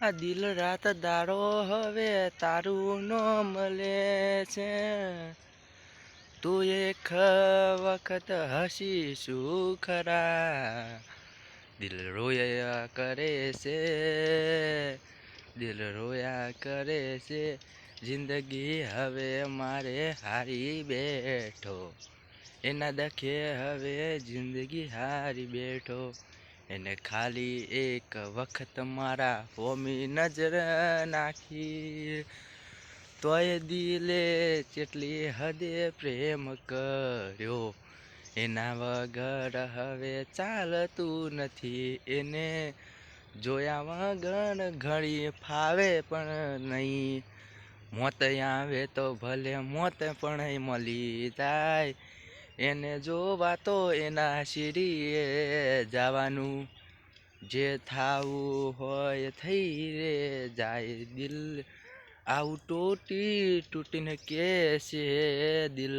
આ દિલ રાત દાડો હવે તારું નો મળે છે, તું એક વખત હસીશું ખરા. દિલ રોયા કરે છે, દિલ રોયા કરે છે, જિંદગી હવે મારે હારી બેઠો, એના દખે હવે જિંદગી હારી બેઠો. એને ખાલી એક વખત મારા હોમી નજર નાખી, તોય દિલે કેટલી હદે પ્રેમ કર્યો, એના વગર હવે ચાલતું નથી. એને જોયા વગર ઘડી ફાવે પણ નહીં, મોત આવે તો ભલે મોત પણ મળી જાય, એને જોવા તો એના શીરીએ જવાનું, જે થાવું હોય થઈ રે જાય. દિલ આવું તૂટીને કે છે દિલ.